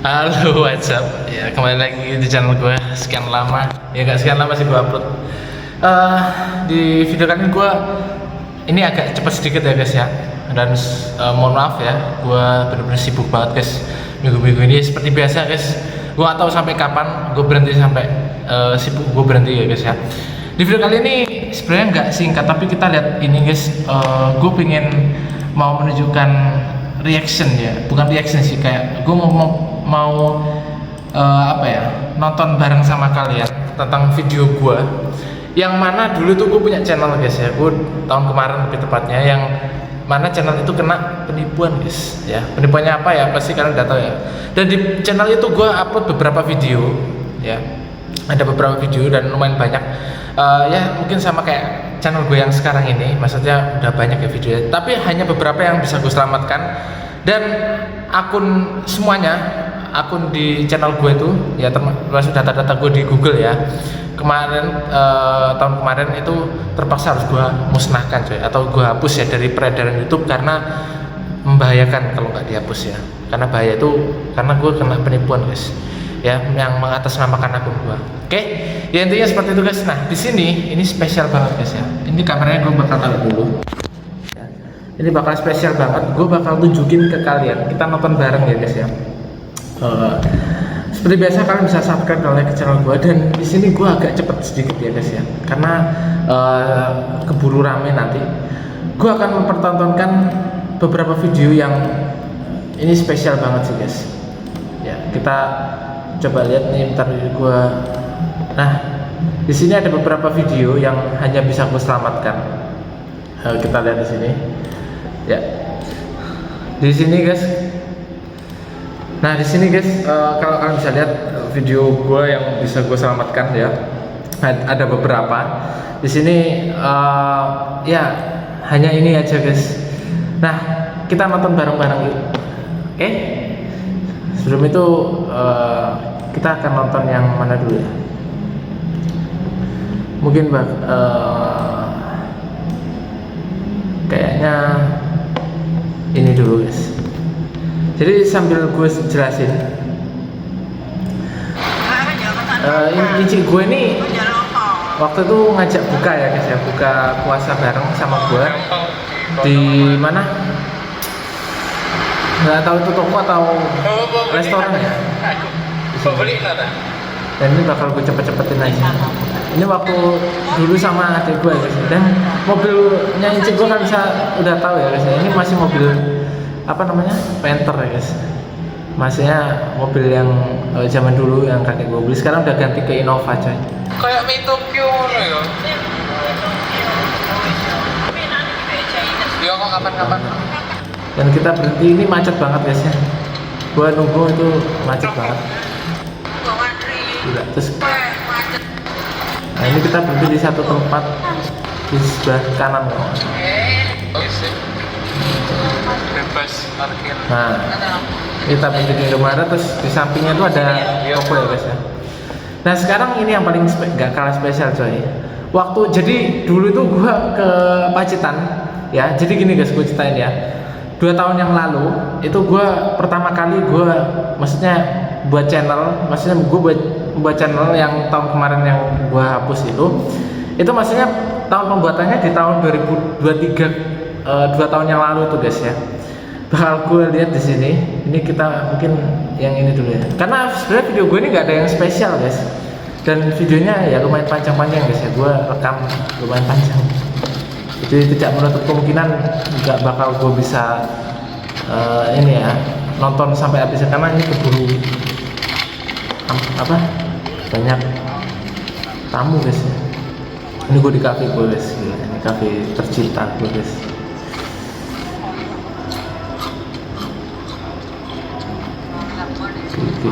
Halo, what's up? Ya, kembali lagi di channel gue. Sekian lama, ya gak sekian lama sih gue upload. Di video kali ini gue ini agak cepat sedikit ya guys ya. Dan mohon maaf ya, gue bener-bener sibuk banget guys. Minggu-minggu ini seperti biasa guys. Gue gak tahu sampai kapan gue berhenti sampai sibuk gue berhenti ya guys ya. Di video kali ini sebenarnya nggak singkat, tapi kita lihat ini guys. Gue pengen mau menunjukkan reaction ya, bukan reaction sih, kayak gue mau apa ya, nonton bareng sama kalian tentang video gue yang mana dulu tuh gue punya channel guys ya. Gue tahun kemarin lebih tepatnya, yang mana channel itu kena penipuan guys ya. Penipuannya apa ya, pasti kalian udah tahu ya. Dan di channel itu gue upload beberapa video ya, ada beberapa video dan lumayan banyak. Ya mungkin sama kayak channel gue yang sekarang ini, maksudnya udah banyak ya videonya, tapi hanya beberapa yang bisa gue selamatkan. Dan akun semuanya, akun di channel gue itu ya termasuk data-data gue di Google ya, kemarin tahun kemarin itu terpaksa harus gue musnahkan coy, atau gue hapus ya dari peredaran YouTube karena membahayakan kalau nggak dihapus ya. Karena bahaya itu karena gue kena penipuan guys ya, yang mengatasnamakan akun gue. Oke, ya intinya seperti itu guys. Nah di sini ini spesial banget guys ya. Ini kameranya gue bakal taruh dulu. Ini bakal spesial banget. Gue bakal tunjukin ke kalian. Kita nonton bareng ya guys ya. Seperti biasa kalian bisa subscribe kalau like ke channel gue. Dan di sini gue agak cepet sedikit ya guys ya, karena keburu rame nanti. Gue akan mempertontonkan beberapa video yang ini spesial banget sih guys. Ya kita coba lihat nih, bentar gue. Nah di sini ada beberapa video yang hanya bisa gue selamatkan. Kita lihat di sini. Ya, di sini guys. Nah di sini guys, kalau kalian bisa lihat video gue yang bisa gue selamatkan ya, ada beberapa. Di sini ya hanya ini aja guys. Nah kita nonton bareng-bareng yuk. Oke? Sebelum itu kita akan nonton yang mana dulu ya? Mungkin kayaknya ini dulu guys. Jadi sambil gue jelasin, ini cik gue ini waktu itu ngajak buka ya guys ya, buka puasa bareng sama gue di mana? Nggak tahu itu toko atau restoran ya. Dan ini bakal gue cepet-cepetin aja. Ini waktu dulu sama adik gue guys. Dan mobilnya Inci gue kan bisa udah tahu ya guys. Ini masih mobil apa namanya, Panther ya guys. Masihnya mobil yang zaman dulu yang kakek gue beli. Sekarang udah ganti ke Innova coy. Kayak Mi Tokyo ya. Iya kok kapan-kapan. Dan kita berhenti, ini macet banget guys ya. Gue nunggu itu macet banget. Gila, terus nah ini kita berhenti di satu tempat di sebelah kanan loh. Bebas parkir. Nah kita berhenti di Indomaret, terus di sampingnya tuh ada toko ya guys ya. Nah sekarang ini yang paling gak kalah spesial coy. Waktu jadi dulu itu gua ke Pacitan ya. Jadi gini guys, gue ceritain ya. 2 tahun yang lalu itu gua pertama kali maksudnya buat channel, maksudnya gue buat channel yang tahun kemarin yang gue hapus itu maksudnya tahun pembuatannya di tahun 2023, 2 tahun yang lalu tuh guys ya. Bakal gue lihat di sini. Ini kita mungkin yang ini dulu ya, karena sebenarnya video gue ini nggak ada yang spesial guys, dan videonya ya lumayan panjang-panjang guys ya. Gue rekam lumayan panjang, jadi tidak menutup kemungkinan nggak bakal gue bisa ini ya nonton sampai habis, karena ini keburu apa, banyak tamu guys ya. Ini gue di cafe gue guys. Gila, ini cafe tercinta gue guys. Oke.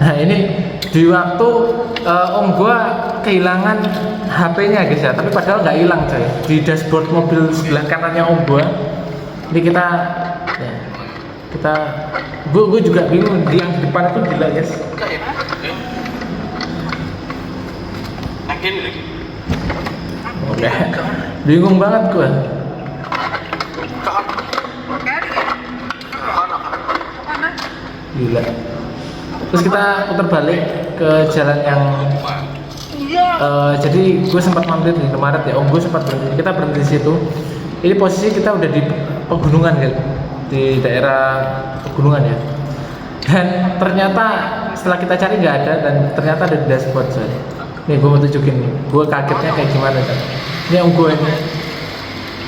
Nah ini di waktu om gua kehilangan HP-nya guys ya, tapi padahal nggak hilang coy. Di dashboard mobil sebelah kanannya om gua. Ini kita gue juga bingung, di yang di depan itu gila guys. Oke. Bingung banget gua. Gila. Terus kita putar balik ke jalan yang jadi gue sempat mampir di Indomaret ya, om gue sempat berhenti, kita berhenti di situ. Ini posisi kita udah di pegunungan kan, di daerah pegunungan ya. Dan ternyata setelah kita cari nggak ada, dan ternyata ada di dashboard soalnya. Nih gue mau tunjukin nih, gue kagetnya kayak gimana kan. Ini om gue ini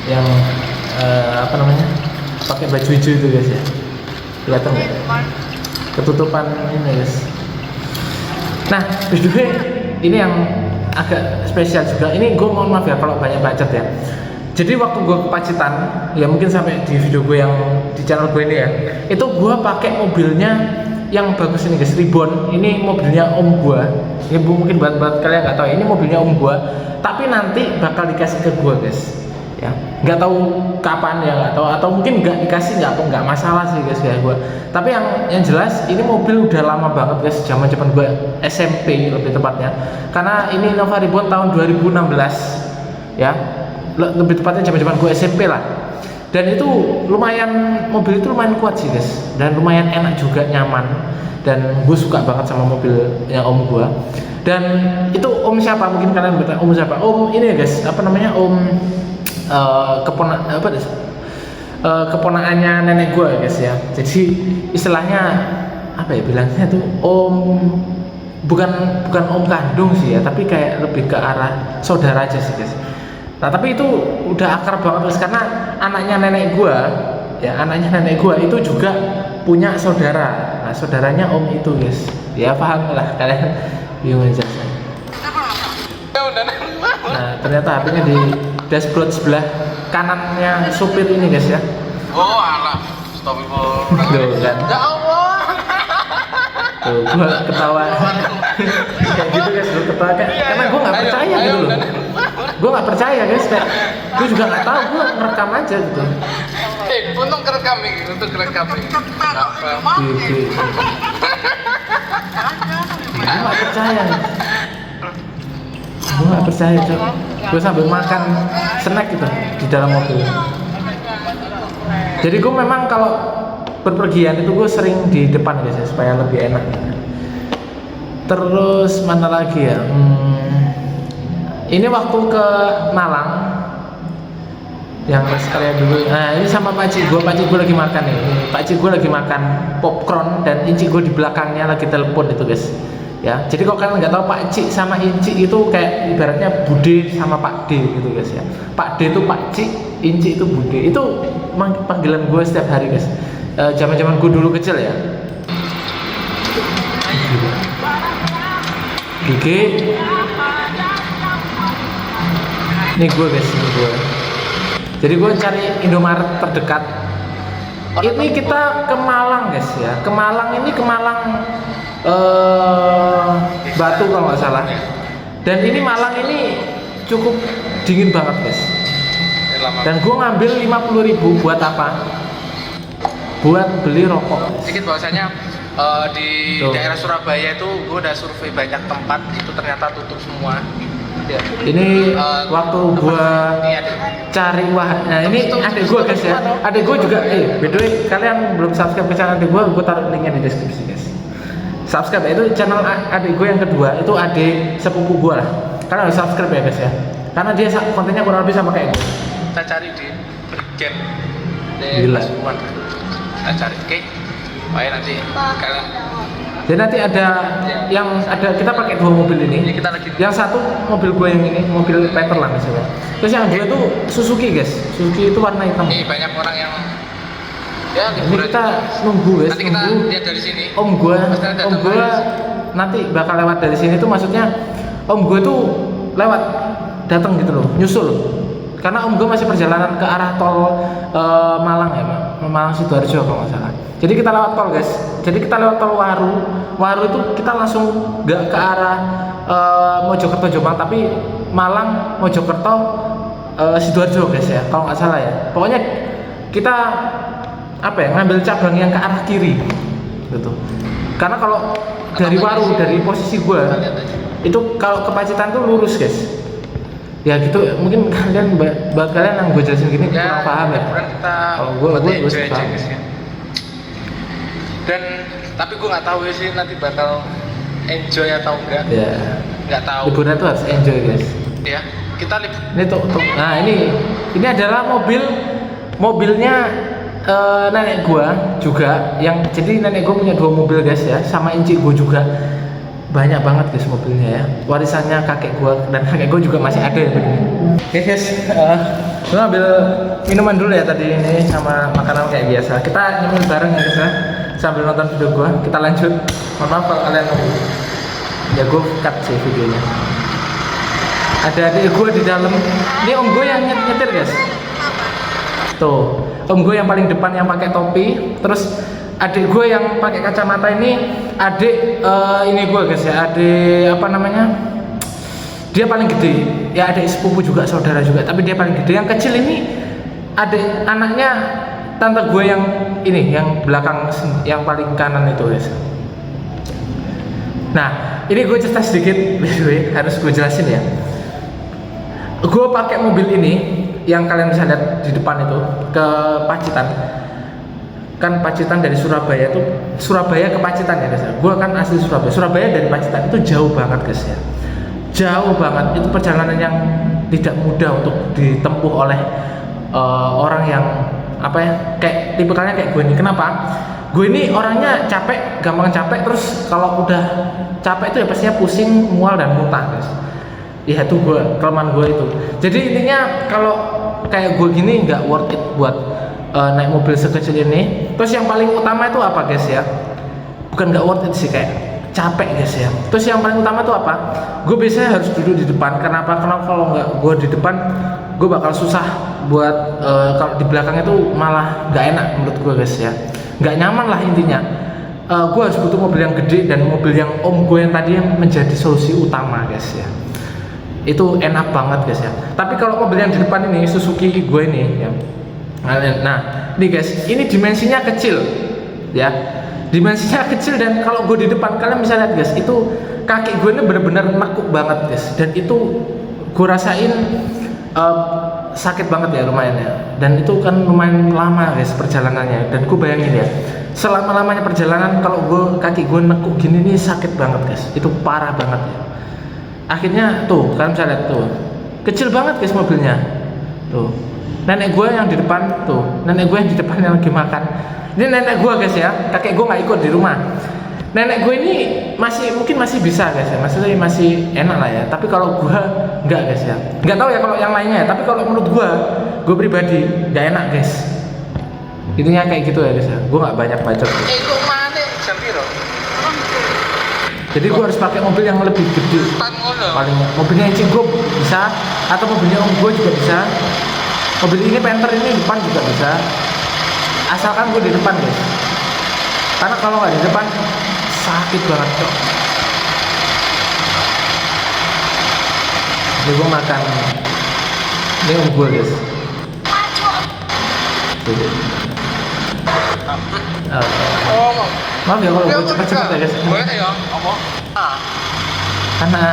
yang apa namanya, pakai baju hijau itu guys ya, kelihatan nggak? Ketutupan ini guys. Nah, BTW ini yang agak spesial juga. Ini gue mohon maaf ya kalau banyak bacot ya. Jadi waktu gue ke Pacitan, ya mungkin sampai di video gue yang di channel gue ini ya, itu gue pakai mobilnya yang bagus ini guys, Ribbon. Ini mobilnya om gue. Ini mungkin buat kalian nggak tahu, ini mobilnya om gue. Tapi nanti bakal dikasih ke gue guys. Ya, nggak tahu kapan ya, nggak tahu, atau mungkin nggak dikasih, nggak masalah sih guys ya gue. Tapi yang jelas ini mobil udah lama banget guys, zaman gue SMP lebih tepatnya, karena ini Innova Ribbon tahun 2016 ya, lebih tepatnya zaman gue SMP lah. Dan itu lumayan, mobil itu lumayan kuat sih guys, dan lumayan enak juga, nyaman, dan gue suka banget sama mobilnya om gue. Dan itu om siapa, mungkin kalian bertanya om siapa? Om ini ya guys, apa namanya, om keponakannya nenek gue guys ya. Jadi istilahnya apa ya bilangnya tuh, om bukan om kandung sih ya, tapi kayak lebih ke arah saudara aja sih guys. Nah tapi itu udah akrab banget guys, karena anaknya nenek gue ya, anaknya nenek gue itu juga punya saudara. Nah saudaranya om itu guys, ya paham lah kalian, bingung aja. Nah ternyata HP-nya di dashboard sebelah kanannya supir ini guys ya. Oh alah, stop itu. Tuh kan. Ya Allah. Tuh gua ketawa. Kayak gitu guys, gua ketawa karena gua nggak percaya gitu loh. Gua nggak percaya guys, kayak gua juga nggak tahu, gua ngerekam aja gitu. Untung kerekam ini, untuk kerekam ini. Gitu. Gua nggak percaya. Gue gak percaya cok, gue sambil makan snack gitu di dalam mobil. Jadi gue memang kalau berpergian itu gue sering di depan guys ya, supaya lebih enak. Terus mana lagi ya, ini waktu ke Malang yang sekalian dulu. Nah ini sama pakcik gue lagi makan nih. Pakcik gue lagi makan popcorn, dan inci gue di belakangnya lagi telepon itu guys. Ya, jadi kalau kalian nggak tahu Pak Cik sama Inci itu kayak ibaratnya Bude sama Pak D gitu guys ya. Pak D itu Pak Cik, Inci itu Bude. Itu panggilan gue setiap hari guys. Zaman-zaman gue dulu kecil ya. Gigi. Ini gue guys, ini gue. Jadi gue cari Indomaret terdekat. Ini kita ke Malang guys ya. Ke Malang ini, ke Malang Batu kalau nggak salah. Dan ini Malang ini cukup dingin banget guys. Dan gue ngambil 50.000 buat apa? Buat beli rokok. Sedikit bahwasanya di Tuh. daerah Surabaya itu gue udah survei banyak tempat, itu ternyata tutup semua. Ya. Ini waktu gue cari nah ini adik gue guys ya. Adik gue juga, by the way kalian belum subscribe ke channel adik gue taruh linknya di deskripsi guys. Subscribe ya, itu channel adik gue yang kedua, itu adik sepupu gue lah. Kalian harus subscribe ya guys ya, karena dia kontennya kurang lebih sama kayak gue. Kita cari di Brigjen Gila. Pasuruan. Kita cari, oke? Makanya nanti kalian. Jadi nanti ada kita pakai dua mobil ini. Kita lagi. Yang satu mobil gue yang ini, mobil Peterland misalnya. Terus yang dua itu Suzuki guys. Suzuki itu warna hitam. Ini banyak orang yang ya Ini kita nunggu guys. nanti kita nunggu. lihat dari sini. Om gue nanti bakal lewat dari sini tuh, maksudnya om gue tuh lewat datang gitu loh, nyusul. Karena om gue masih perjalanan ke arah tol Malang ya, Malang Sidoarjo kalau nggak salah. Jadi kita lewat tol guys. Jadi kita lewat tol Waru itu kita langsung nggak ke arah Mojokerto Jombang, tapi Malang Mojokerto Sidoarjo guys ya, kalau nggak salah ya. Pokoknya kita apa ya, ngambil cabang yang ke arah kiri gitu. Karena kalau dari Waru, dari posisi gue itu kalau ke Pacitan tuh lurus guys. Ya gitu, mungkin kalian buat kalian yang gue jelasin gini kurang paham ya. Kita Kalau gue enjoy paham. guys ya. Dan tapi gue nggak tahu sih nanti bakal enjoy atau enggak. Ya. Nggak tahu. Liburan tuh harus enjoy guys. Ya, kita Ini tuh. Nah ini adalah mobilnya nenek gua juga. Jadi nenek gua punya 2 mobil guys ya, sama incik gua juga. Banyak banget guys mobilnya ya. Warisannya kakek gua dan kakek gua juga masih ada ya begini. Oke guys, gua ambil minuman dulu ya tadi ini sama makanan kayak biasa. Kita nyemil bareng ya guys ya. Sambil nonton video gua, kita lanjut. Mohon maaf kalau kalian nunggu. Ya gua cut sih videonya. Ada adik gue di dalam. Ini om gue yang nyetir guys. Tuh, om gue yang paling depan yang pakai topi. Terus adik gue yang pakai kacamata ini adik ini gue guys ya. Adik apa namanya? Dia paling gede. Ya adik sepupu juga, saudara juga. Tapi dia paling gede. Yang kecil ini adik anaknya tante gue yang ini, yang belakang, yang paling kanan itu guys. Nah, ini gue cerita sedikit, harus gue jelasin ya. Gue pakai mobil ini yang kalian bisa lihat di depan itu ke Pacitan. Kan Pacitan dari Surabaya itu, Surabaya ke Pacitan ya guys ya. Gue kan asli Surabaya. Surabaya dari Pacitan itu jauh banget guys ya. Jauh banget. Itu perjalanan yang tidak mudah untuk ditempuh oleh orang yang apa ya, kayak tipikalnya kayak gue ini. Kenapa? Gue ini orangnya capek, gampang capek. Terus kalau udah capek itu ya pastinya pusing, mual dan muntah guys. Ya itu kelemahan gue itu. Jadi intinya kalau kayak gue gini nggak worth it buat naik mobil sekecil ini. Terus yang paling utama itu apa guys ya? Bukan nggak worth it sih, kayak capek guys ya. Terus yang paling utama itu apa? Gue biasanya harus duduk di depan. Kenapa? Karena kalau nggak gue di depan, gue bakal susah buat kalau di belakang itu malah nggak enak menurut gue guys ya. Nggak nyaman lah intinya. Gue harus butuh mobil yang gede dan mobil yang om gue yang tadi yang menjadi solusi utama guys ya. Itu enak banget guys ya. Tapi kalau mobil yang di depan ini Suzuki gue ini ya. Nah, ini guys, ini dimensinya kecil ya. Dimensinya kecil dan kalau gue di depan kalian bisa lihat guys, itu kaki gue ini benar-benar nekuk banget guys. Dan itu gue rasain sakit banget ya lumayan ya. Dan itu kan lumayan lama guys perjalanannya. Dan gue bayangin ya, selama-lamanya perjalanan kalau kaki gue nekuk gini nih sakit banget guys. Itu parah banget ya. Akhirnya tuh kalian bisa lihat tuh, kecil banget guys mobilnya. Tuh, nenek gue yang di depan tuh, nenek gue yang di depan yang lagi makan. Ini nenek gue guys ya, kakek gue nggak ikut di rumah. Nenek gue ini mungkin masih bisa guys ya, maksudnya masih enak lah ya. Tapi kalau gue nggak guys ya, nggak tahu ya kalau yang lainnya ya. Tapi kalau menurut gue pribadi nggak enak guys. Intinya kayak gitu ya guys ya. Gue nggak banyak bacot. kok mana jam piro? Jadi gue harus pakai mobil yang lebih gede. Paling mobilnya incing gue bisa, atau mobilnya om gue juga bisa. Mobil ini Panther ini depan juga bisa. Asalkan gue di depan guys. Karena kalau nggak di depan sakit banget cok. Ini gue makan. Ini om gue guys. Maaf ya kalau gue cepet-cepet ya guys. Boleh ya, apa? Karena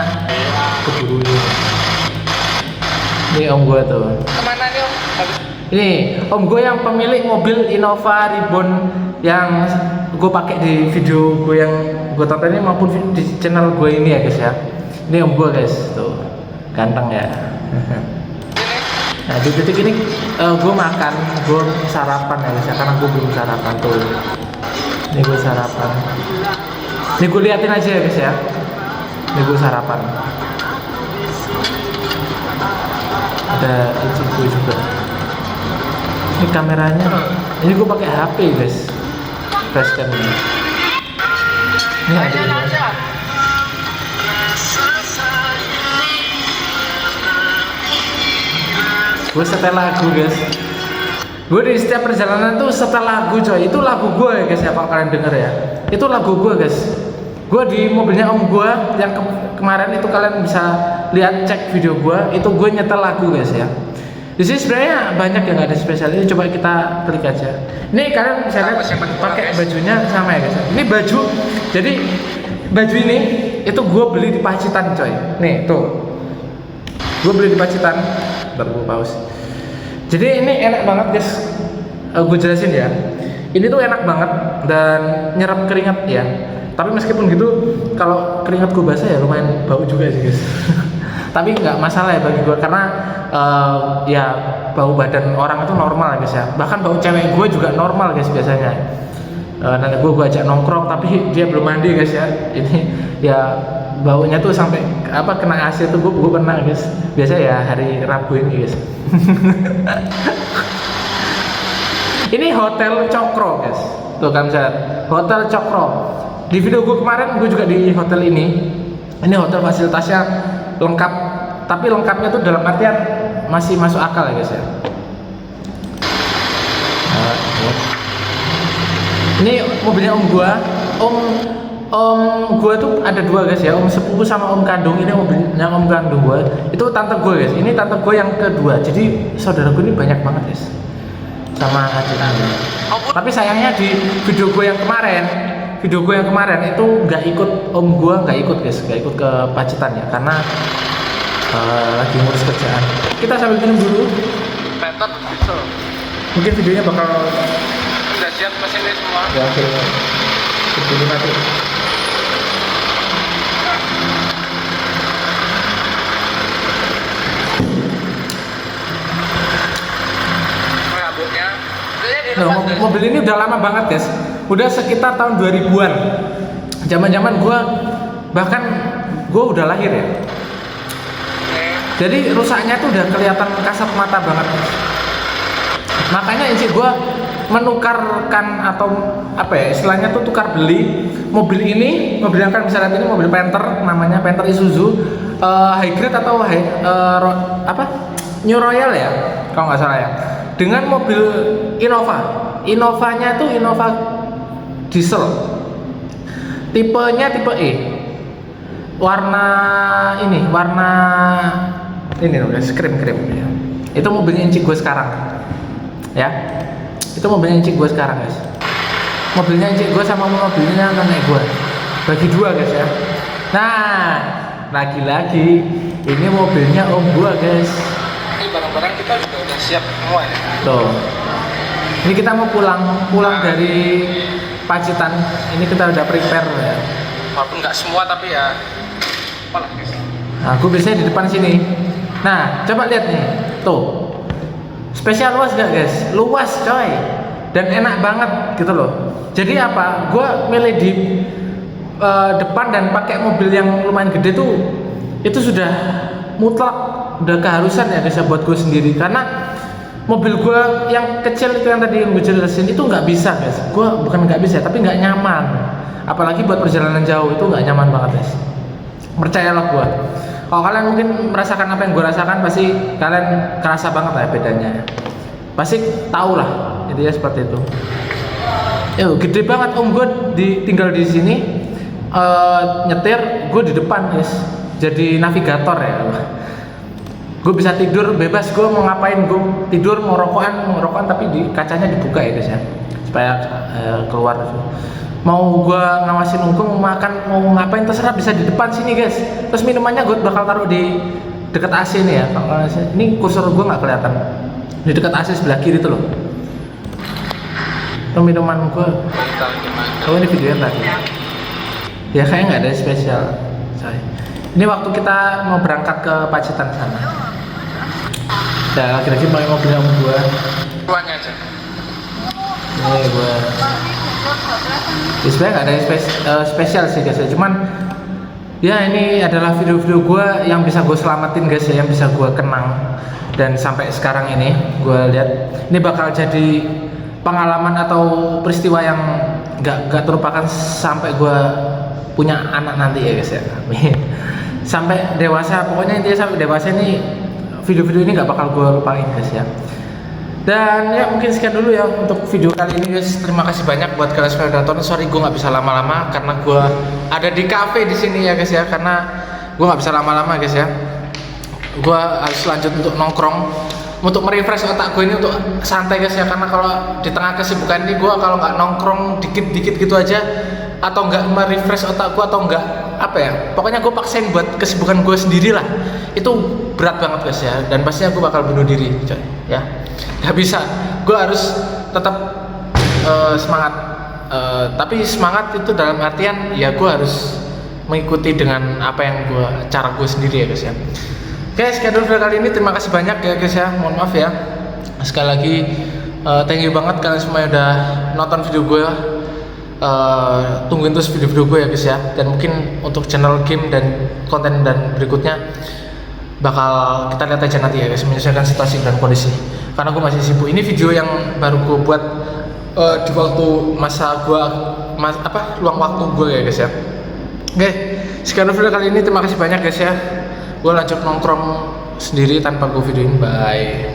keburu ini. Ini om gue tuh. Kemana nih om? Ini om gue yang pemilik mobil Innova Ribbon yang gue pakai di video gue yang gue tonton ini maupun di channel gue ini ya guys ya. Ini om gue guys tuh, ganteng ya. Nah di titik ini gue makan, gue sarapan ya guys ya, karena gue belum sarapan tuh. Ini gue sarapan. Ini gue liatin aja ya guys ya. Ini gue sarapan. Ada incing gue juga. Ini kameranya. Ini gue pakai HP guys. Facecam ini. Ini ada ini. Gue setel lagu guys. Gue di setiap perjalanan tuh setel lagu coy. Itu lagu gue ya guys ya, kalau kalian denger ya. Itu lagu gue guys. Gue di mobilnya om gue yang kemarin itu kalian bisa lihat, cek video gue. Itu gue nyetel lagu guys ya. Di sini sebenarnya banyak yang nggak ada spesial. Ini coba kita klik aja. Ini kalian bisa lihat pakai bajunya sama ya guys. Ini baju. Jadi baju ini itu gue beli di Pacitan coy. Nih tuh. Gue beli di Pacitan. Bentar gue pause. Jadi ini enak banget guys. Gue jelasin ya. Ini tuh enak banget dan nyerap keringat ya. Tapi meskipun gitu, kalau keringat gue basah ya lumayan bau juga sih guys. Tapi nggak masalah ya bagi gue karena ya bau badan orang itu normal guys ya. Bahkan bau cewek gue juga normal guys biasanya. Nanti gue ajak nongkrong tapi dia belum mandi guys ya. Ini ya baunya tuh sampai kena AC tuh gue pernah guys. Biasa ya hari Rabu ini guys. Ini Hotel Cokro guys. Tuh kan saya Hotel Cokro. Di video gue kemarin gue juga di hotel ini. Ini hotel fasilitasnya lengkap, tapi lengkapnya tuh dalam artian masih masuk akal ya guys ya. Ini mobilnya om gua. Om gua tuh ada dua guys ya, om sepupu sama om kandung. Ini mobilnya om kandung gua. Itu tante gua guys. Ini tante gua yang kedua. Jadi saudara gua ini banyak banget guys. Sama adik-adik. Tapi sayangnya di video gua yang kemarin, itu nggak ikut om gua, nggak ikut guys, nggak ikut ke Pacitan ya, karena lagi ngurus kerjaan. Kita sambil minum dulu. Peter bisa. Mungkin videonya bakal Udah siap mesin ini semua. ya oke. Jadi mati. Rambutnya. Nah, mobil ini udah lama banget guys. Udah sekitar tahun 2000-an. Zaman-zaman gua bahkan gua udah lahir ya. Jadi rusaknya tuh udah kelihatan kasat mata banget. Makanya inci gue menukarkan atau istilahnya tuh tukar beli mobil ini, mobil yang kan bisa lihat ini mobil Panther, namanya Panther Isuzu high grade atau New Royal ya, kalau nggak salah ya, dengan mobil Innovanya tuh Innova diesel, tipenya tipe E, warna ini loh guys, krim ya. Itu mobilnya incik gue sekarang ya, itu mobilnya incik gue sekarang guys. Mobilnya incik gue sama mobilnya nenek gue bagi dua guys ya. Nah lagi-lagi ini mobilnya om gue guys. Ini barang-barang kita juga udah siap semua ya. Tuh, ini kita mau pulang dari Pacitan. Ini kita udah prepare ya. Walaupun nggak semua tapi ya apalah guys. Nah, gue biasanya di depan sini. Nah, coba lihat nih, tuh, spesial luas gak guys? Luas coy, dan enak banget gitu loh. Jadi apa? Gue milih di depan dan pakai mobil yang lumayan gede tuh, itu sudah mutlak, udah keharusan ya guys buat gue sendiri. Karena mobil gue yang kecil itu yang tadi gue jelasin itu nggak bisa guys. Gue bukan nggak bisa, tapi nggak nyaman. Apalagi buat perjalanan jauh itu nggak nyaman banget guys. Percayalah gue. Kalau kalian mungkin merasakan apa yang gue rasakan, pasti kalian kerasa banget lah bedanya. Pasti tau lah, intinya seperti itu. Gede banget om gue tinggal di sini, nyetir gue di depan guys, jadi navigator ya. Gue bisa tidur bebas, gue mau ngapain gue tidur, mau rokokan tapi di kacanya dibuka ya guys ya, supaya keluar. Mau gua ngawasin Ungkung mau makan mau ngapain terserah, bisa di depan sini guys. Terus minumannya gue bakal taruh di dekat AC nih ya. Ini kursor gua nggak kelihatan, di dekat AC sebelah kiri tuh loh. Itu minuman gua. Oh ini videonya tadi. Ya kayaknya nggak ada yang spesial. Ini waktu kita mau berangkat ke Pacitan sana. Ya lagi-lagi pakai mobilnya om gua. Tuanya aja. Ini gua. Ya, sebenarnya nggak ada yang spesial sih guys ya, cuman ya ini adalah video-video gue yang bisa gue selamatin guys ya, yang bisa gue kenang. Dan sampai sekarang ini gue lihat ini bakal jadi pengalaman atau peristiwa yang nggak terlupakan sampai gue punya anak nanti ya guys ya. Sampai dewasa, pokoknya intinya sampai dewasa ini video-video ini nggak bakal gue lupain guys ya. Dan ya mungkin sekian dulu ya untuk video kali ini guys. Terima kasih banyak buat kalian semua yang nonton. Sorry gue nggak bisa lama-lama karena gue ada di cafe di sini ya guys ya. Karena gue nggak bisa lama-lama guys ya. Gue harus lanjut untuk nongkrong, untuk merefresh otak gue ini, untuk santai guys ya. Karena kalau di tengah kesibukan ini gue kalau nggak nongkrong dikit-dikit gitu aja, atau nggak merefresh otak gue, atau nggak apa ya, pokoknya gue paksain buat kesibukan gue sendiri lah, itu berat banget guys ya. Dan pastinya gue bakal bunuh diri coy ya. Gak bisa, gue harus tetap semangat. Tapi semangat itu dalam artian ya gue harus mengikuti dengan apa yang cara gue sendiri ya guys ya. Oke, sekian dulu video kali ini. Terima kasih banyak ya guys ya. Mohon maaf ya. Sekali lagi thank you banget kalian semua yang udah nonton video gue. Tungguin terus video-video gue ya guys ya. Dan mungkin untuk channel game dan konten dan berikutnya bakal kita lihat aja nanti ya guys, menyesuaikan situasi dan kondisi. Karena gue masih sibuk. Ini video yang baru gue buat di waktu masa gue luang waktu gue ya guys ya. Oke, sekian video kali ini. Terima kasih banyak guys ya. Gue lanjut nongkrong sendiri tanpa gue videoin. Bye.